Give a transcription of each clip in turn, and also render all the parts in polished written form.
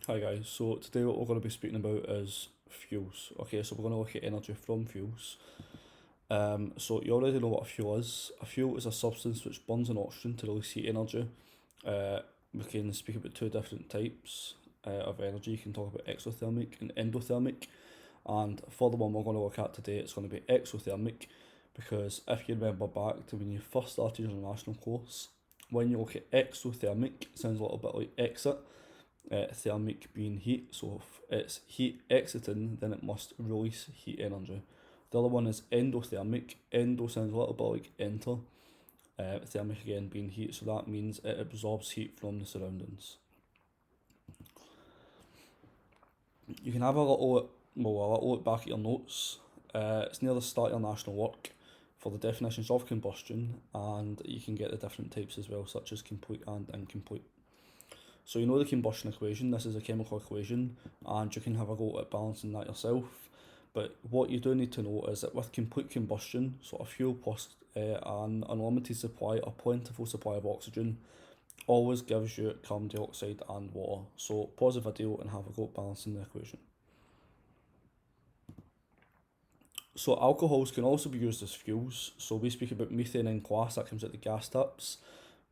Hi guys, so today what we're going to be speaking about is fuels. Okay, so we're going to look at energy from fuels. So you already know what a fuel is. A fuel is a substance which burns an oxygen to release heat energy. We can speak about two different types of energy. You can talk about exothermic and endothermic. And for the one we're going to look at today, it's going to be exothermic because if you remember back to when you first started your national course, when you look at exothermic, it sounds a little bit like exit, thermic being heat. So if it's heat exiting, then it must release heat energy. The other one is endothermic. Endo sounds a little bit like enter. Thermic again being heat, so that means it absorbs heat from the surroundings. You can have a little look back at your notes. It's near the start of your national work for the definitions of combustion, and you can get the different types as well, such as complete and incomplete. So you know the combustion equation, this is a chemical equation, and you can have a go at balancing that yourself. But what you do need to know is that with complete combustion, so a fuel plus an unlimited supply or plentiful supply of oxygen, always gives you carbon dioxide and water. So pause the video and have a go at balancing the equation. So alcohols can also be used as fuels. So we speak about methane in class, that comes out the gas tips.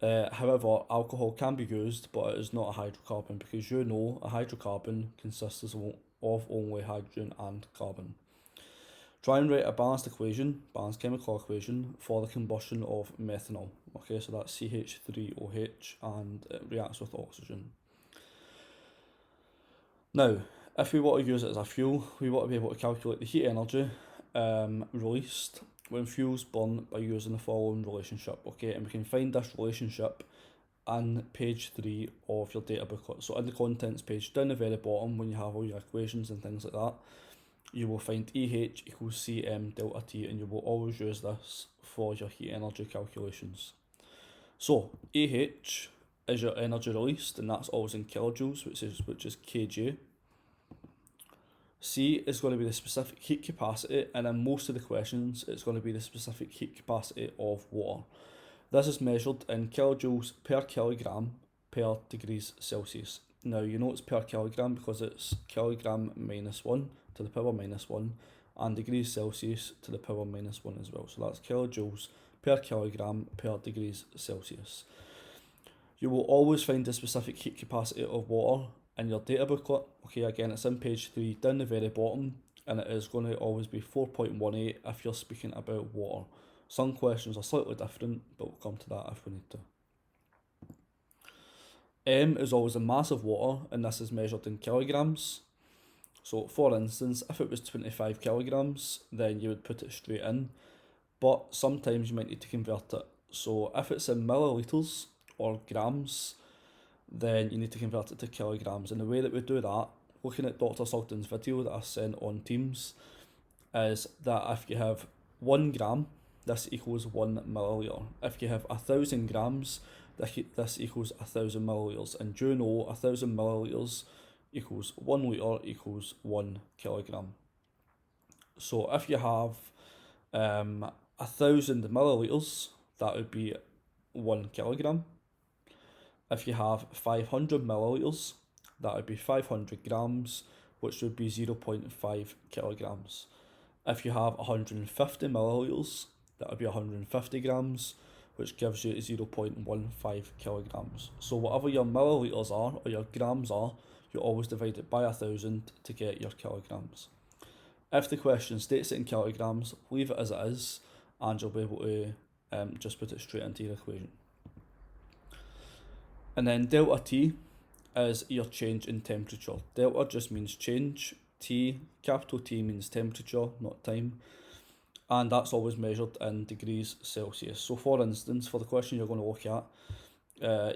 However, alcohol can be used, but it is not a hydrocarbon because you know a hydrocarbon consists of only hydrogen and carbon. Try and write a balanced chemical equation for the combustion of methanol. Okay, so that's CH3OH and it reacts with oxygen. Now, if we want to use it as a fuel, we want to be able to calculate the heat energy released when fuels burn by using the following relationship. Okay, and we can find this relationship on page 3 of your data booklet. So in the contents page down the very bottom, when you have all your equations and things like that, you will find EH equals Cm delta T, and you will always use this for your heat energy calculations. So AH is your energy released, and that's always in kilojoules, which is kJ. C is going to be the specific heat capacity, and in most of the questions, it's going to be the specific heat capacity of water. This is measured in kilojoules per kilogram per degrees Celsius. Now, you know it's per kilogram because it's kilogram minus 1 to the power minus 1, and degrees Celsius to the power minus 1 as well. So that's kilojoules per kilogram per degrees Celsius. You will always find the specific heat capacity of water in your data booklet. Okay, again, it's in page 3 down the very bottom, and it is going to always be 4.18 if you're speaking about water. Some questions are slightly different, but we'll come to that if we need to. M is always the mass of water, and this is measured in kilograms. So for instance, if it was 25 kilograms, then you would put it straight in, but sometimes you might need to convert it. So if it's in millilitres or grams, then you need to convert it to kilograms. And the way that we do that, looking at Dr. Sugden's video that I sent on Teams, is that if you have 1 gram, this equals 1 milliliter. If you have 1,000 grams, this equals 1,000 milliliters. And do you know 1,000 milliliters equals 1 litre equals 1 kilogram. So if you have 1,000 milliliters, that would be 1 kilogram. If you have 500 milliliters, that would be 500 grams, which would be 0.5 kilograms. If you have 150 milliliters, that would be 150 grams, which gives you 0.15 kilograms. So whatever your milliliters are, or your grams are, you always divide it by 1,000 to get your kilograms. If the question states it in kilograms, leave it as it is, and you'll be able to just put it straight into your equation. And then delta T is your change in temperature. Delta just means change. T, capital T means temperature, not time. And that's always measured in degrees Celsius. So for instance, for the question you're going to look at,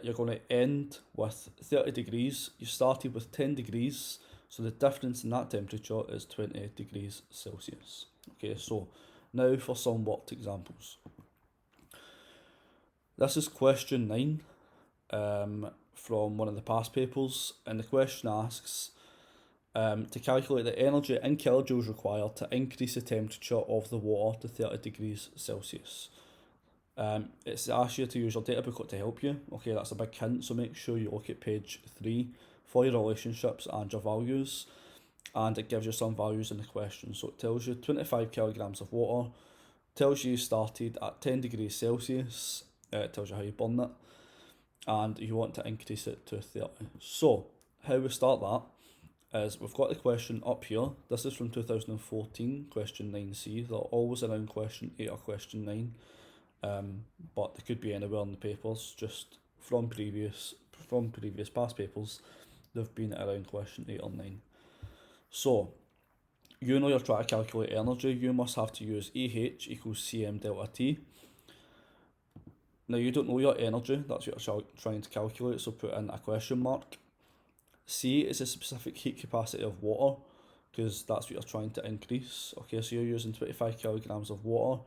you're going to end with 30 degrees. You started with 10 degrees, so the difference in that temperature is 20 degrees Celsius. Okay, so now for some worked examples. This is question 9 from one of the past papers, and the question asks to calculate the energy in kilojoules required to increase the temperature of the water to 30 degrees Celsius. It's asked you to use your data booklet to help you. Okay, that's a big hint, so make sure you look at page 3 for your relationships and your values, and it gives you some values in the question. So it tells you 25 kilograms of water, tells you started at 10 degrees Celsius, it tells you how you burn it, and you want to increase it to 30. So how we start that is we've got the question up here. This is from 2014, question 9C. They're always around question 8 or question 9, but they could be anywhere in the papers, just from previous past papers, they've been around question 8 or 9. So, you know you're trying to calculate energy, you must have to use EH equals Cm delta T. Now you don't know your energy, that's what you're trying to calculate, so put in a question mark. C is the specific heat capacity of water, because that's what you're trying to increase. Okay, so you're using 25 kilograms of water,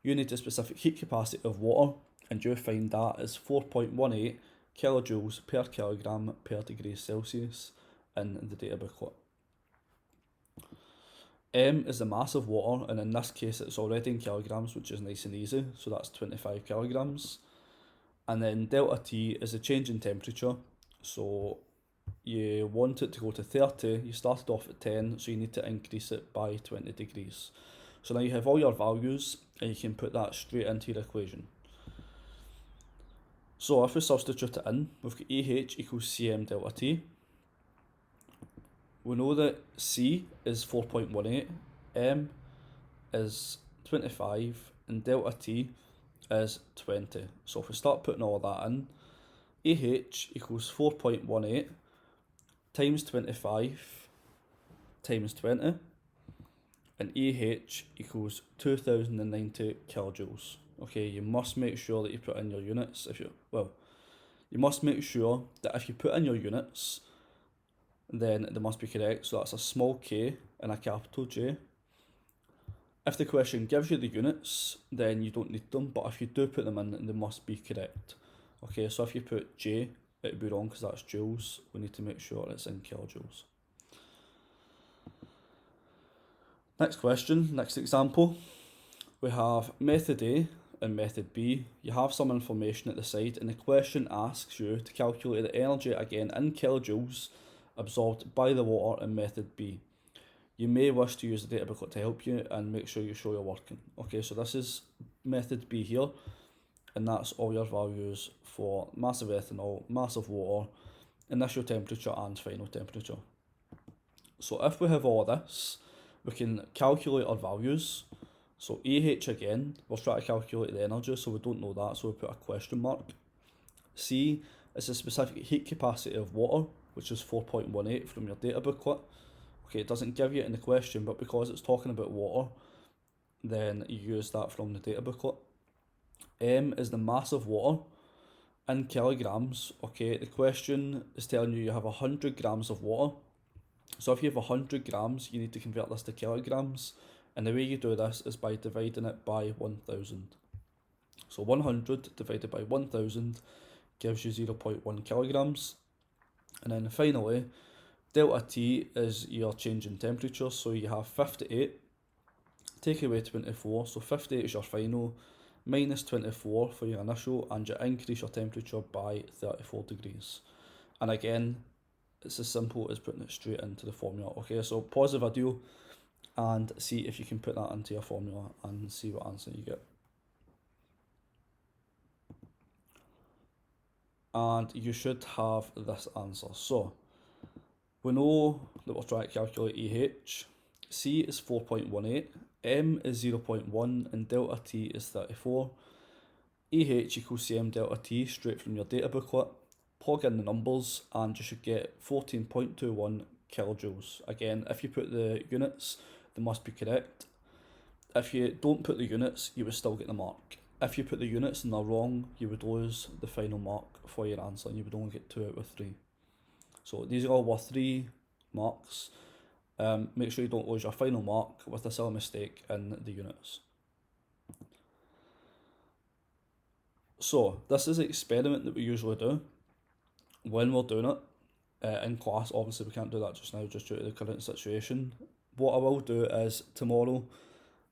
you need the specific heat capacity of water, and you find that is 4.18 kilojoules per kilogram per degree Celsius in the data booklet. M is the mass of water, and in this case it's already in kilograms, which is nice and easy, so that's 25 kilograms. And then delta T is the change in temperature, so you want it to go to 30, you started off at 10, so you need to increase it by 20 degrees. So now you have all your values, and you can put that straight into your equation. So if we substitute it in, we've got EH equals Cm delta T. We know that C is 4.18, M is 25, and delta T is 20. So if we start putting all that in, EH equals 4.18 times 25 times 20, and EH equals 2090 kilojoules. Okay, you must make sure that you put in your units. You must make sure that if you put in your units, then they must be correct. So that's a small k and a capital J. If the question gives you the units, then you don't need them, but if you do put them in, they must be correct. Okay, so if you put J, it would be wrong because that's joules. We need to make sure it's in kilojoules. Next question, next example. We have method A and method B. You have some information at the side, and the question asks you to calculate the energy again in kilojoules absorbed by the water in method B. You may wish to use the data booklet to help you and make sure you show you're working. Okay, so this is method B here, and that's all your values for mass of ethanol, mass of water, initial temperature and final temperature. So if we have all this, we can calculate our values. So EH again, we'll try to calculate the energy, so we don't know that, so we put a question mark. C is the specific heat capacity of water, which is 4.18 from your data booklet. Okay, it doesn't give you it in the question, but because it's talking about water, then you use that from the data booklet. M is the mass of water in kilograms. Okay, the question is telling you have 100 grams of water. So if you have 100 grams, you need to convert this to kilograms. And the way you do this is by dividing it by 1000. So 100 divided by 1000 gives you 0.1 kilograms. And then finally, delta T is your change in temperature. So you have 58, take away 24, so 58 is your final, minus 24 for your initial, and you increase your temperature by 34 degrees. And again, it's as simple as putting it straight into the formula. Okay, so pause the video and see if you can put that into your formula and see what answer you get. And you should have this answer. So we know that we're trying to calculate EH. C is 4.18, M is 0.1, and delta T is 34. EH equals Cm delta T straight from your data booklet. Plug in the numbers and you should get 14.21 kilojoules. Again, if you put the units, they must be correct. If you don't put the units, you would still get the mark. If you put the units and they're wrong, you would lose the final mark for your answer, and you would only get 2 out of 3. So these are all worth 3 marks. Make sure you don't lose your final mark with a silly mistake in the units. So this is the experiment that we usually do when we're doing it in class. Obviously we can't do that just now just due to the current situation. What I will do is tomorrow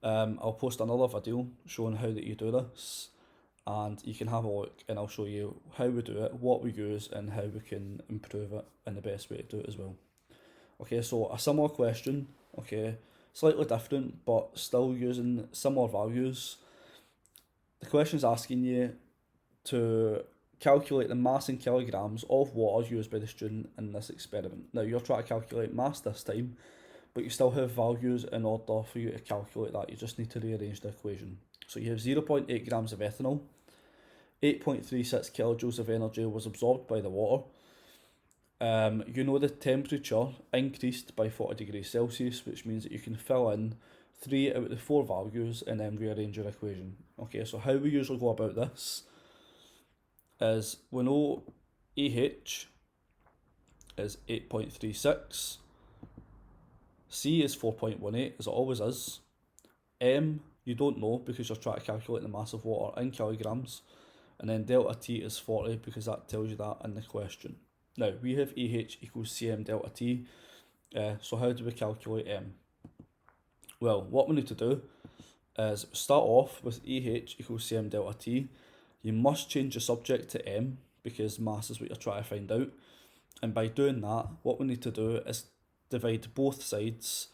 I'll post another video showing how that you do this, and you can have a look and I'll show you how we do it, what we use, and how we can improve it and the best way to do it as well. Okay, so a similar question, okay, slightly different but still using similar values. The question is asking you to calculate the mass in kilograms of water used by the student in this experiment. Now you're trying to calculate mass this time, but you still have values in order for you to calculate that. You just need to rearrange the equation. So you have 0.8 grams of ethanol, 8.36 kilojoules of energy was absorbed by the water. You know the temperature increased by 40 degrees Celsius, which means that you can fill in 3 out of the 4 values and then rearrange your equation. Okay, so how we usually go about this is we know AH is 8.36, C is 4.18 as it always is, M you don't know because you're trying to calculate the mass of water in kilograms, and then delta T is 40 because that tells you that in the question. Now we have AH equals CM delta T, so how do we calculate M? Well, what we need to do is start off with AH equals CM delta T. You must change the subject to M because mass is what you're trying to find out, and by doing that what we need to do is divide both sides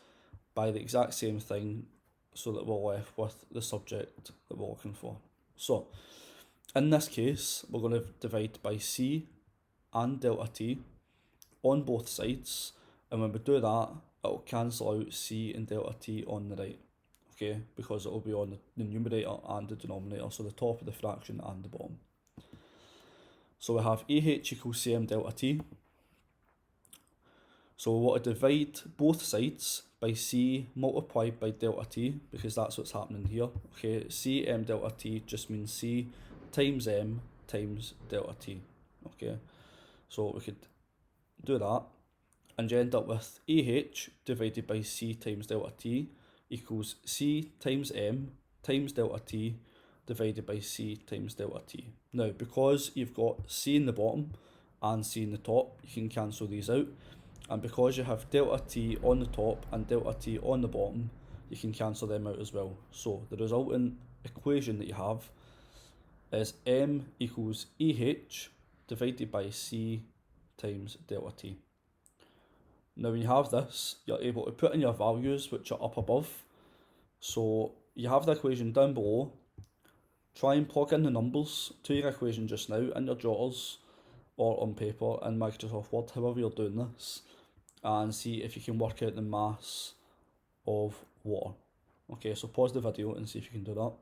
by the exact same thing so that we're left with the subject that we're looking for. So in this case we're going to divide by C and delta T on both sides, and when we do that it'll cancel out C and delta T on the right, okay, because it'll be on the numerator and the denominator, so the top of the fraction and the bottom. So we have AH equals CM delta T. So we want to divide both sides by C multiplied by delta T because that's what's happening here. Okay, CM delta T just means C times M times delta T. Okay, so we could do that and you end up with AH divided by C times delta T equals C times M times delta T divided by C times delta T. Now because you've got C in the bottom and C in the top, you can cancel these out, and because you have delta T on the top and delta T on the bottom, you can cancel them out as well. So the resultant equation that you have is M equals AH divided by C times delta T. Now when you have this, you're able to put in your values which are up above. So you have the equation down below, try and plug in the numbers to your equation just now in your jotters or on paper in Microsoft Word, however you're doing this, and see if you can work out the mass of water. Okay, so pause the video and see if you can do that.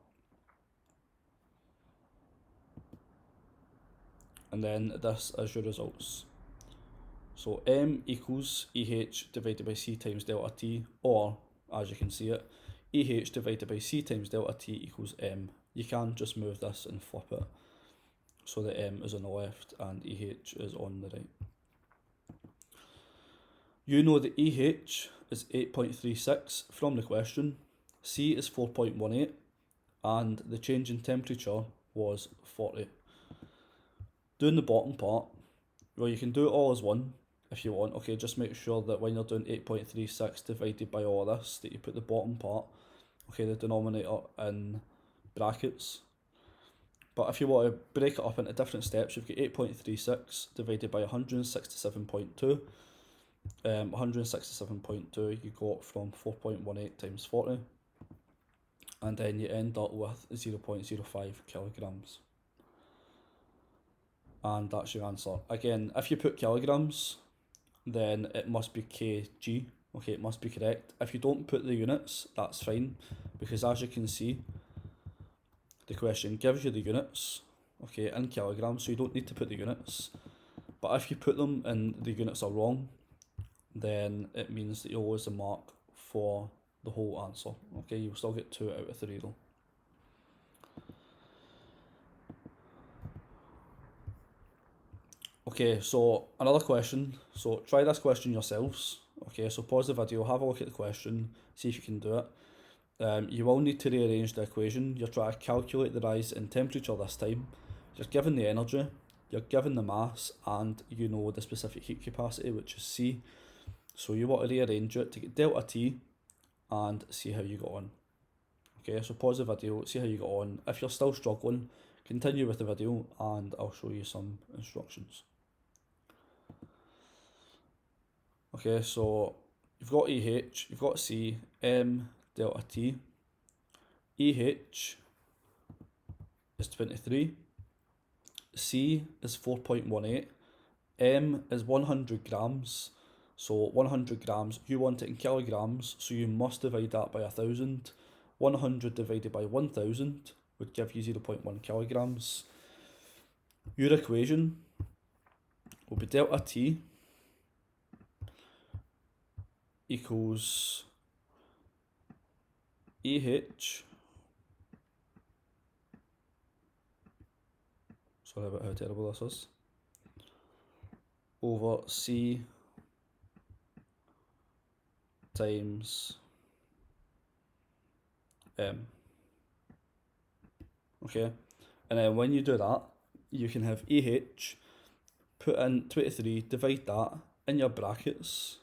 And then this is your results. So M equals AH divided by C times delta T, or as you can see it, AH divided by C times delta T equals M. You can just move this and flip it so that M is on the left and AH is on the right. You know that AH is 8.36 from the question, C is 4.18, and the change in temperature was 40. Doing the bottom part, well, you can do it all as one if you want. Okay, just make sure that when you're doing 8.36 divided by all of this, that you put the bottom part, okay, the denominator in brackets. But if you want to break it up into different steps, you've got 8.36 divided by 167.2. 167.2 you got from 4.18 times 40, and then you end up with 0.05 kilograms. And that's your answer. Again, if you put kilograms, then it must be kg. Okay, it must be correct. If you don't put the units, that's fine, because as you can see, the question gives you the units, okay, in kilograms, so you don't need to put the units. But if you put them and the units are wrong, then it means that you'll lose the mark for the whole answer. Okay, you'll still get 2 out of 3 though. Okay, so another question. So try this question yourselves. Okay, so pause the video, have a look at the question, see if you can do it. You will need to rearrange the equation. You're trying to calculate the rise in temperature this time. You're given the energy, you're given the mass, and you know the specific heat capacity, which is C. So you want to rearrange it to get delta T and see how you got on. Okay, so pause the video, see how you got on. If you're still struggling, continue with the video and I'll show you some instructions. Okay, so you've got EH, you've got C, M, delta T. EH is 23, C is 4.18, M is 100 grams. So 100 grams, you want it in kilograms, so you must divide that by 1,000. 100 divided by 1,000 would give you 0.1 kilograms. Your equation will be delta T equals EH, sorry about how terrible this is, over C times M. Okay, and then when you do that, you can have EH, put in 23, divide that in your brackets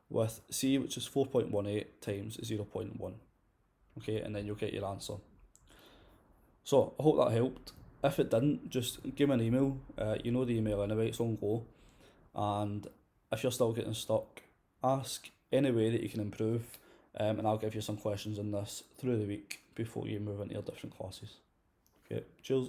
with C, which is 4.18 times 0.1. Okay, and then you'll get your answer. So I hope that helped. If it didn't, just give me an email. You know the email anyway, it's on go. And if you're still getting stuck, ask any way that you can improve, and I'll give you some questions on this through the week before you move into your different classes. Okay, cheers.